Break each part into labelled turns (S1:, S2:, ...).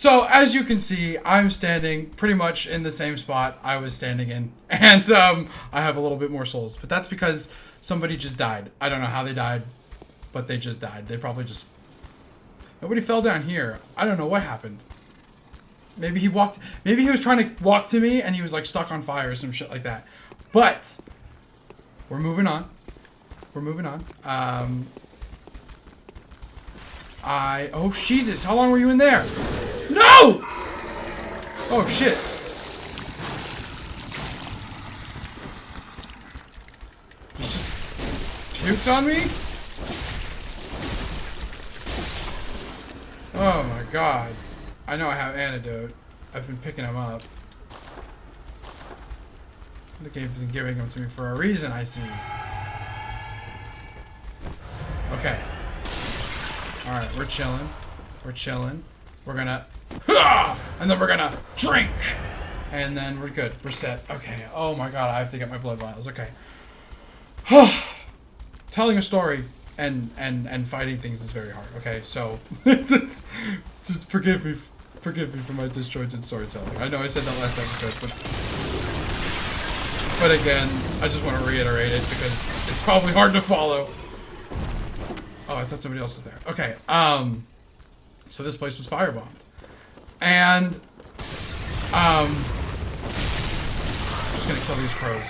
S1: So, as you can see, I'm standing pretty much in the same spot I was standing in. And I have a little bit more souls. But that's because somebody just died. I don't know how they died, but they just died. They probably just... Nobody fell down here. I don't know what happened. Maybe he walked... Maybe he was trying to walk to me and he was like stuck on fire or some shit like that. But we're moving on. We're moving on. Oh, Jesus. How long were you in there? No! Oh, shit. He just puked on me? Oh, my God. I know I have antidote. I've been picking them up. The game isn't giving them to me for a reason, I see. Okay. Alright, we're chilling. We're chilling. We're gonna... And then we're gonna drink! And then we're good. We're set. Okay. Oh my god, I have to get my blood vials. Okay. Telling a story and fighting things is very hard. Okay, so... just forgive me for my disjointed storytelling. I know I said that last episode, but again, I just want to reiterate it because it's probably hard to follow. Oh, I thought somebody else was there. Okay, so this place was firebombed. And, I'm just gonna kill these crows.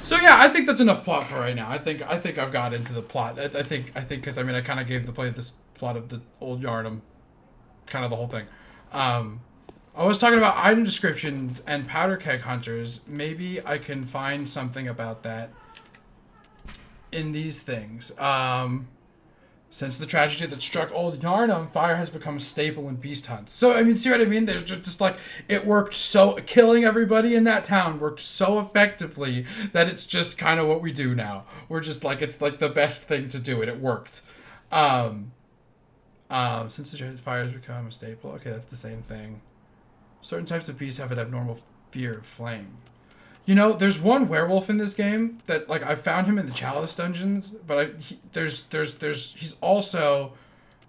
S1: So yeah, I think that's enough plot for right now. I think I've got into the plot. I think, because I mean, I kind of gave the plot of the old Yarnum, kind of the whole thing. I was talking about item descriptions and powder keg hunters. Maybe I can find something about that in these things. Since the tragedy that struck old Yarnum, fire has become a staple in beast hunts. So, I mean, see what I mean? There's just like, it worked so, killing everybody in that town worked so effectively that it's just kind of what we do now. We're just like, it's like the best thing to do, and it worked. Since the tragedy, fire has become a staple. Okay, that's the same thing. Certain types of beasts have an abnormal fear of flame. You know, there's one werewolf in this game that, like, I found him in the Chalice dungeons, but he's also,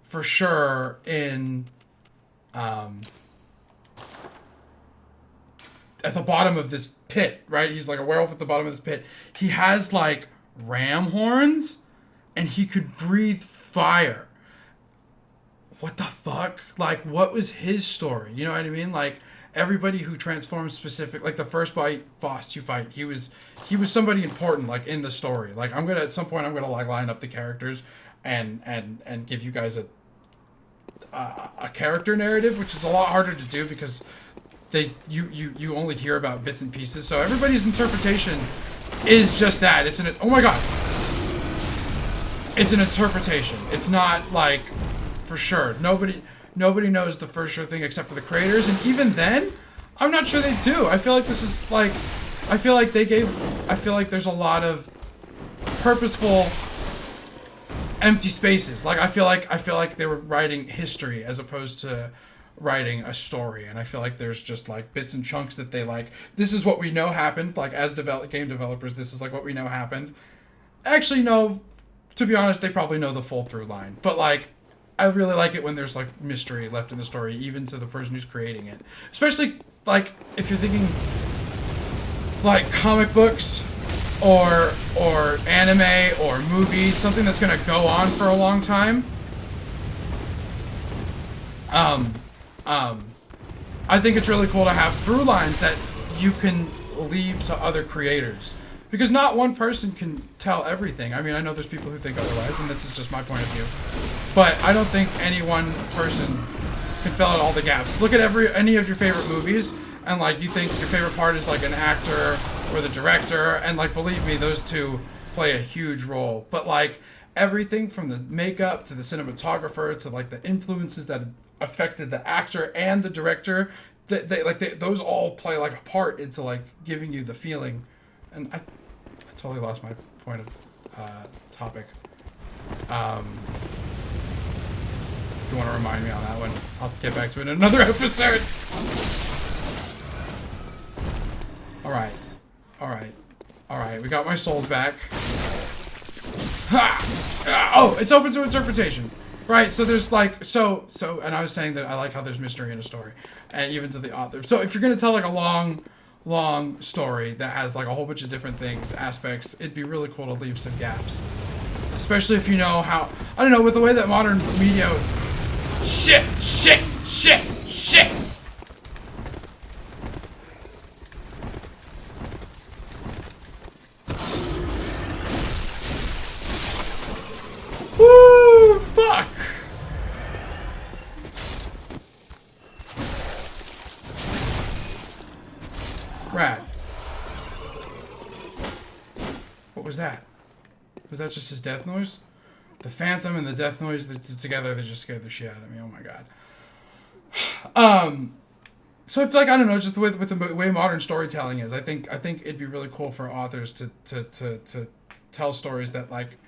S1: for sure, in, at the bottom of this pit, right? He's like a werewolf at the bottom of this pit. He has, like, ram horns, and he could breathe fire. What the fuck? Like, what was his story? You know what I mean? Like, everybody who transforms specific, like the first boss you fight, he was somebody important, like, in the story. Like, at some point I'm gonna like line up the characters and give you guys a character narrative, which is a lot harder to do because you only hear about bits and pieces. So everybody's interpretation is just that. Oh my god. It's an interpretation. It's not like, for sure. Nobody knows the for sure thing except for the creators, and even then, I'm not sure they do. I feel like this is like, I feel like there's a lot of purposeful empty spaces. Like, I feel like they were writing history as opposed to writing a story, and I feel like there's just like bits and chunks that they like, this is what we know happened, like as game developers, this is like what we know happened. Actually, no, to be honest, they probably know the full through line, but like, I really like it when there's like mystery left in the story, even to the person who's creating it. Especially like if you're thinking like comic books or anime or movies, something that's gonna go on for a long time. I think it's really cool to have through lines that you can leave to other creators. Because not one person can tell everything. I mean, I know there's people who think otherwise, and this is just my point of view. But I don't think any one person can fill out all the gaps. Look at any of your favorite movies, and like you think your favorite part is like an actor or the director, and like believe me, those two play a huge role. But like everything from the makeup to the cinematographer to like the influences that affected the actor and the director, those all play like a part into like giving you the feeling. And I totally lost my point of topic. If you want to remind me on that one, I'll get back to it in another episode. Alright, we got my souls back. Ha! Oh, it's open to interpretation. Right, so there's like and I was saying that I like how there's mystery in a story, and even to the author. So if you're gonna tell like a long story that has like a whole bunch of different things, aspects, it'd be really cool to leave some gaps, especially if you know how, I don't know, with the way that modern media, shit. Woo! Fuck! Rad. What was that? Was that just his death noise? The phantom and the death noise together, they just scared the shit out of me. Oh my god. So I feel like, I don't know, just with the way modern storytelling is, I think it'd be really cool for authors to tell stories that like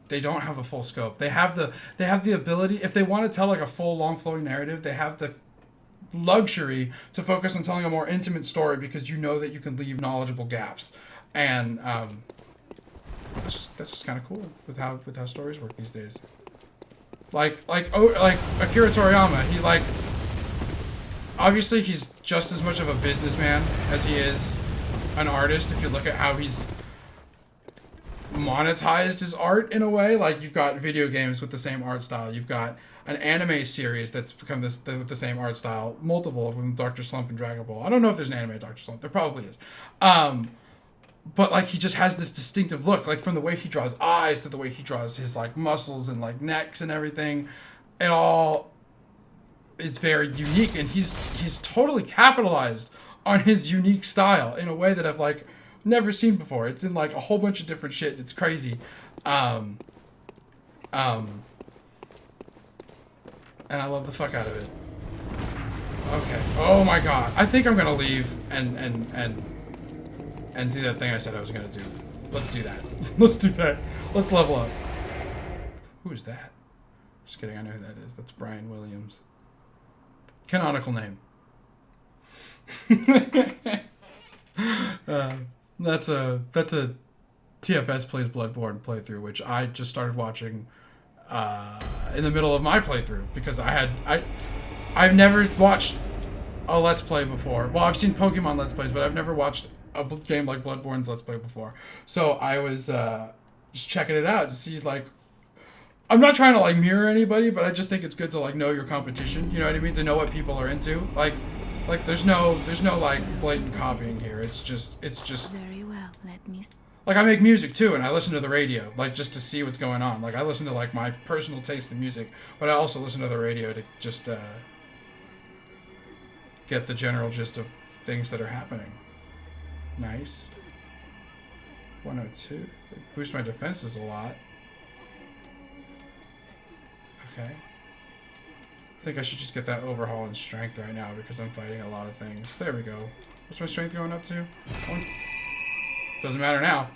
S1: they don't have a full scope. They have the ability, if they want to tell like a full long flowing narrative, they have the luxury to focus on telling a more intimate story because you know that you can leave knowledgeable gaps. And that's just kind of cool with how stories work these days. Like Akira Toriyama, he like, obviously he's just as much of a businessman as he is an artist. If you look at how he's monetized his art in a way, like you've got video games with the same art style, you've got an anime series that's become with the same art style, multiple of them, Dr. Slump and Dragon Ball. I don't know if there's an anime Dr. Slump, there probably is. But like he just has this distinctive look, like from the way he draws eyes to the way he draws his like muscles and like necks and everything. It all is very unique, and he's totally capitalized on his unique style in a way that I've like never seen before. It's in like a whole bunch of different shit. It's crazy. And I love the fuck out of it. Okay. Oh my god. I think I'm gonna leave and do that thing I said I was gonna do. Let's do that. Let's do that. Let's level up. Who is that? Just kidding. I know who that is. That's Brian Williams. Canonical name. That's a TFS Plays Bloodborne playthrough, which I just started watching in the middle of my playthrough because I've never watched a Let's Play before. Well, I've seen Pokemon Let's Plays, but I've never watched a game like Bloodborne's Let's Play before. So I was just checking it out to see, like, I'm not trying to like mirror anybody, but I just think it's good to like know your competition. You know what I mean? To know what people are into. Like there's no like blatant copying here. It's just
S2: Very well. Let me.
S1: Like I make music too, and I listen to the radio, like just to see what's going on. Like I listen to like my personal taste in music, but I also listen to the radio to just get the general gist of things that are happening. Nice. 102. It boosts my defenses a lot. Okay. I think I should just get that overhaul in strength right now because I'm fighting a lot of things. There we go. What's my strength going up to? 1. Doesn't matter now.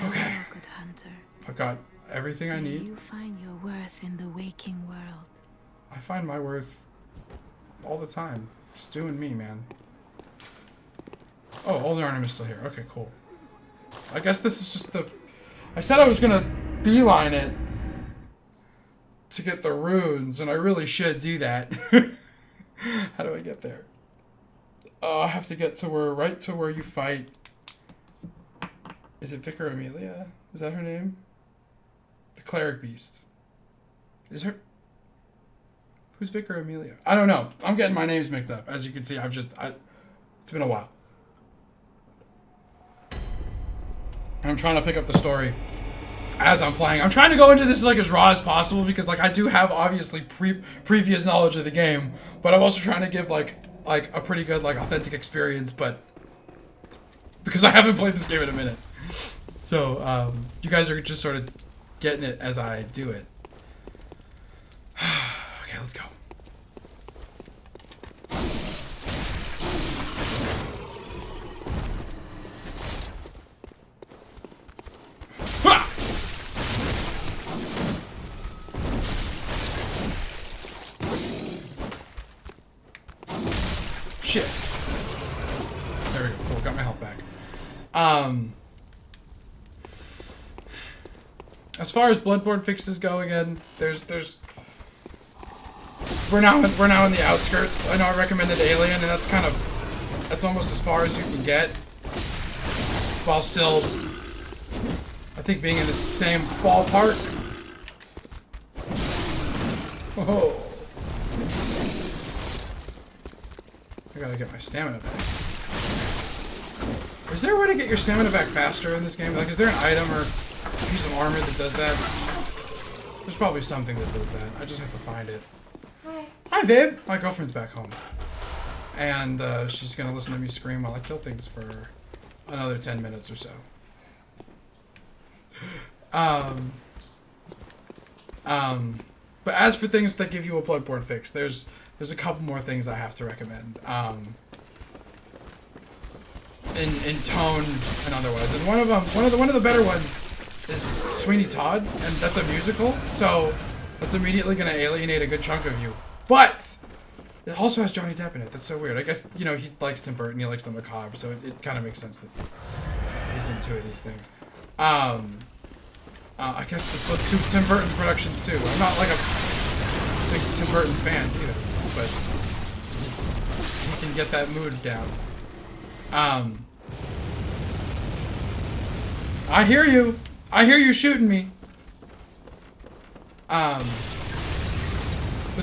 S1: Okay.
S2: Good hunter.
S1: I've got everything I need.
S2: You find your worth in the waking world.
S1: I find my worth all the time. Just doing me, man. Oh, Old Arnhem is still here. Okay, cool. I guess this is just the... I said I was going to beeline it to get the runes, and I really should do that. How do I get there? Oh, I have to get to where... Right to where you fight... Is it Vicar Amelia? Is that her name? The Cleric Beast. Is her... Who's Vicar Amelia? I don't know. I'm getting my names mixed up. As you can see, it's been a while. I'm trying to pick up the story as I'm playing. I'm trying to go into this like as raw as possible because like I do have obviously previous knowledge of the game, but I'm also trying to give like a pretty good like authentic experience, but because I haven't played this game in a minute. So you guys are just sort of getting it as I do it. Okay, let's go. Shit. There we go. Cool. Got my health back. As far as Bloodborne fixes go, again, we're now in the outskirts. I know I recommended Alien, and that's almost as far as you can get, while still, I think, being in the same ballpark. Oh, I gotta get my stamina back. Is there a way to get your stamina back faster in this game? Like, is there an item or a piece of armor that does that? There's probably something that does that. I just have to find it. Hi, babe. My girlfriend's back home. And she's going to listen to me scream while I kill things for another 10 minutes or so. But as for things that give you a Bloodborne fix, there's a couple more things I have to recommend. In tone and otherwise. And one of the better ones is Sweeney Todd, and that's a musical, so that's immediately going to alienate a good chunk of you. But it also has Johnny Depp in it. That's so weird. I guess, you know, he likes Tim Burton, he likes the macabre, so it kind of makes sense that he's into these things. I guess the two Tim Burton productions too. I'm not like a big Tim Burton fan either, but he can get that mood down. I hear you. I hear you shooting me. But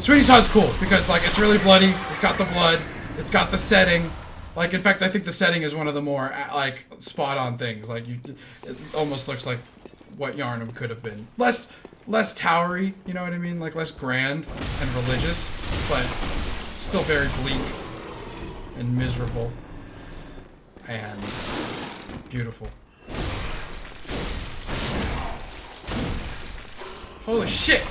S1: Sweeney Todd's cool because, like, it's really bloody. It's got the blood. It's got the setting. Like, in fact, I think the setting is one of the more, like, spot-on things. Like, it almost looks like what Yarnum could have been. Less towery, you know what I mean? Like, less grand and religious, but it's still very bleak and miserable and beautiful. Holy shit!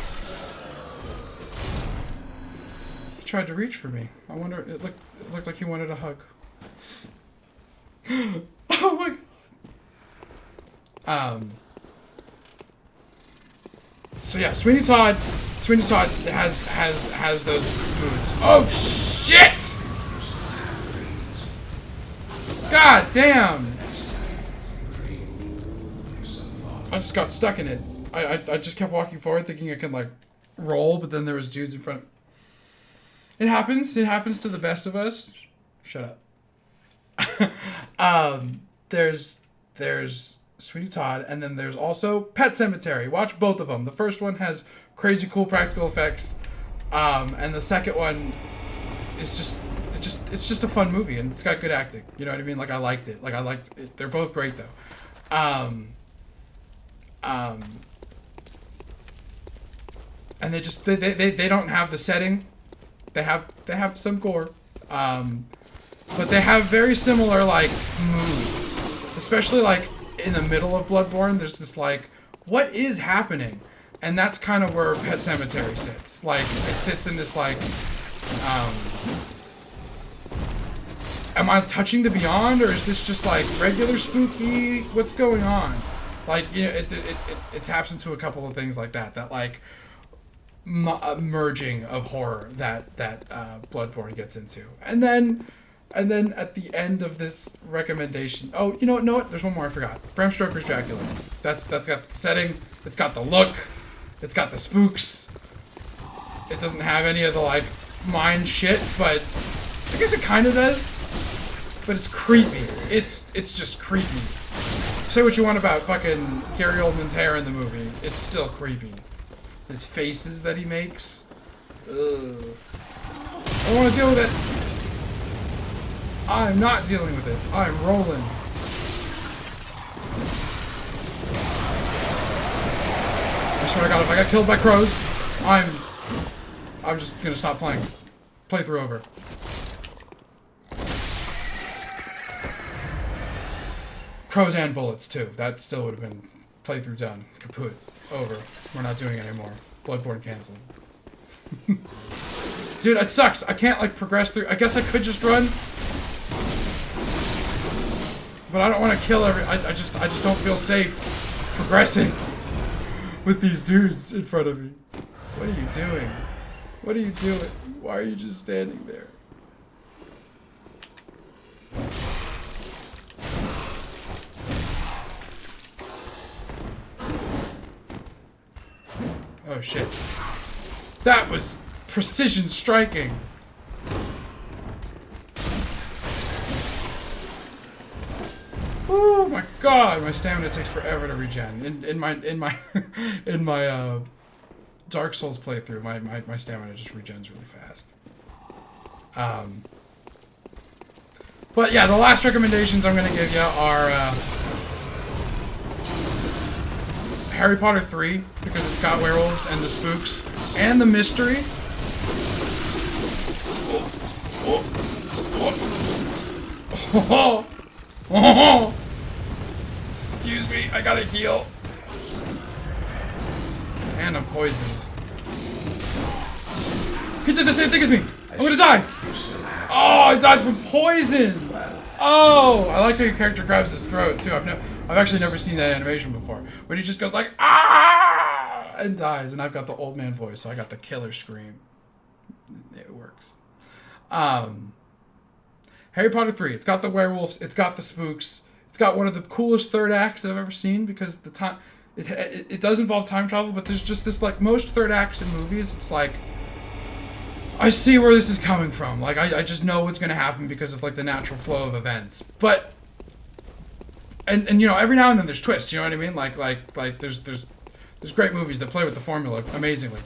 S1: He tried to reach for me. I wonder, it looked like he wanted a hug. Oh my god. So yeah, Sweeney Todd has those moods. Oh shit! God damn! I just got stuck in it. I just kept walking forward thinking I could, like, roll, but then there was dudes in front. It happens. It happens to the best of us. Shut up. There's Sweeney Todd, and then there's also Pet Sematary. Watch both of them. The first one has crazy cool practical effects, and the second one is it's just a fun movie, and it's got good acting. You know what I mean? Like, I liked it. Like, I liked it. They're both great though. And they don't have the setting. They have some gore, but they have very similar, like, moods. Especially, like, in the middle of Bloodborne, there's this, like, what is happening? And that's kind of where Pet Sematary sits. Like, it sits in this, like, am I touching the beyond, or is this just, like, regular spooky? What's going on? Like, you know, it taps into a couple of things like that, like, merging of horror that Bloodborne gets into. And then at the end of this recommendation, oh, you know what? There's one more I forgot. Bram Stoker's Dracula. That's got the setting. It's got the look. It's got the spooks. It doesn't have any of the, like, mind shit, but I guess it kind of does. But it's creepy. It's just creepy. Say what you want about fucking Gary Oldman's hair in the movie. It's still creepy. His faces that he makes. Ugh. I don't want to deal with it. I'm not dealing with it. I'm rolling. I swear to God, if I got killed by crows, I'm just gonna stop playing. Playthrough over. Crows and bullets too. That still would have been playthrough done. Kaput. Over. We're not doing it anymore. Bloodborne canceled. Dude, it sucks. I can't, like, progress through. I guess I could just run. But I don't want to kill I just don't feel safe progressing with these dudes in front of me. What are you doing? What are you doing? Why are you just standing there? Oh shit. That was precision striking. Oh my god, my stamina takes forever to regen. In my Dark Souls playthrough, my stamina just regens really fast. But yeah, the last recommendations I'm gonna give you are Harry Potter 3, because it's got werewolves and the spooks and the mystery. Oh. Excuse me, I gotta heal. And I'm poisoned. He did the same thing as me. I'm gonna die. Oh, I died from poison. Oh, I like how your character grabs his throat too. I've actually never seen that animation before. But he just goes like, ah, and dies. And I've got the old man voice, so I got the killer scream. It works. Harry Potter 3. It's got the werewolves. It's got the spooks. It's got one of the coolest third acts I've ever seen, because the time it does involve time travel, but there's just this, like most third acts in movies, it's like, I see where this is coming from. Like I just know what's gonna happen because of like the natural flow of events. But and you know, every now and then there's twists, you know what I mean? Like there's great movies that play with the formula amazingly.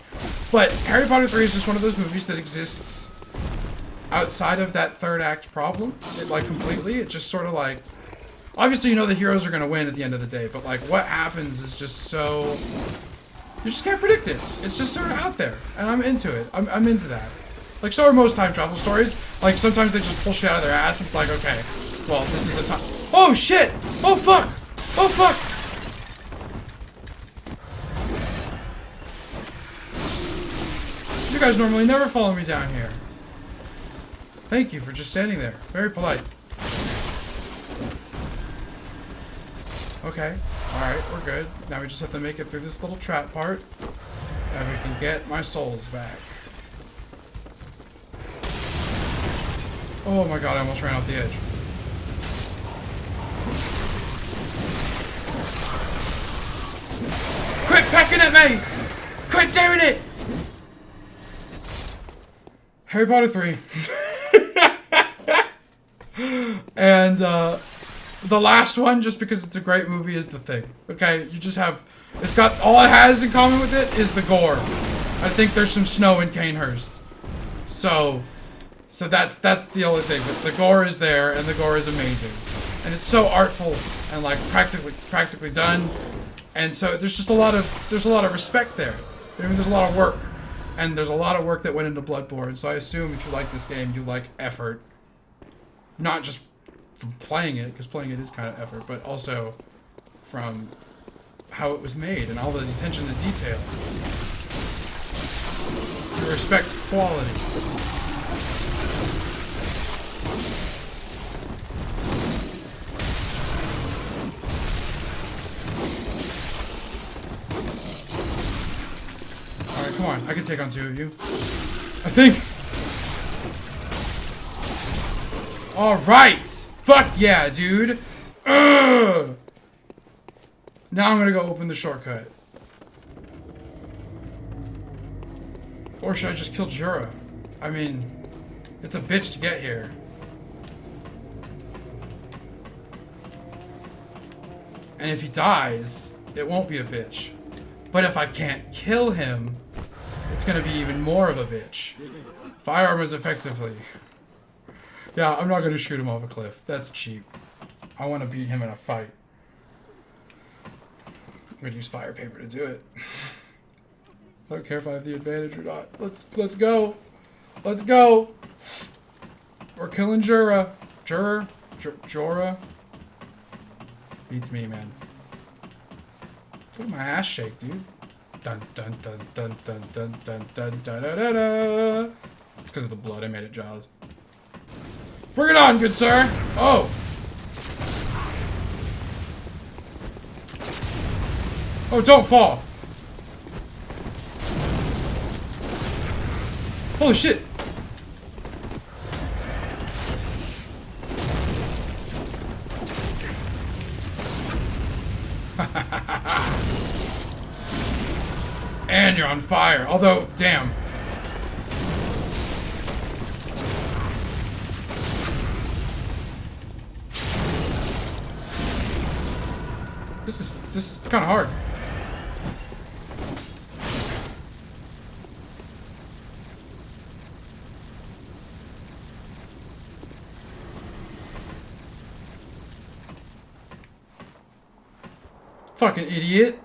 S1: But Harry Potter 3 is just one of those movies that exists outside of that third act problem. It like completely. It just sort of like, obviously you know the heroes are gonna win at the end of the day, but like what happens is just so, you just can't predict it. It's just sort of out there, and I'm into it. I'm into that. Like, so are most time travel stories. Like, sometimes they just pull shit out of their ass. It's like, okay, well, this is a time. Oh, shit! Oh, fuck! Oh, fuck! You guys normally never follow me down here. Thank you for just standing there. Very polite. Okay. Alright, we're good. Now we just have to make it through this little trap part. And we can get my souls back. Oh my god, I almost ran off the edge. Quit pecking at me! Quit doing it! Harry Potter 3. And, the last one, just because it's a great movie, is The Thing. Okay, you just have, it's got, all it has in common with it is the gore. I think there's some snow in Canehurst. So that's the only thing. But the gore is there, and the gore is amazing, and it's so artful and like practically done. And so there's just a lot of respect there. I mean, there's a lot of work, and there's a lot of work that went into Bloodborne. So I assume if you like this game, you like effort, not just from playing it, because playing it is kind of effort, but also from how it was made and all the attention to detail. You respect quality. Alright, come on. I can take on two of you. I think. Alright! Fuck yeah, dude! Ugh! Now I'm gonna go open the shortcut. Or should I just kill Jura? I mean, it's a bitch to get here. And if he dies, it won't be a bitch. But if I can't kill him, it's gonna be even more of a bitch. Firearm is effectively. Yeah, I'm not gonna shoot him off a cliff. That's cheap. I want to beat him in a fight. I'm gonna use fire paper to do it. I don't care if I have the advantage or not. Let's go. Let's go. We're killing Jura. Jura. Beats me, man. Look at my ass shake, dude. Dun dun dun dun dun dun dun dun dun dun dun dun. It's because of the blood. I made it Jaws. Bring it on, good sir. Oh. Oh, don't fall. Holy shit. And you're on fire. Although, damn. This is kind of hard. Fucking idiot.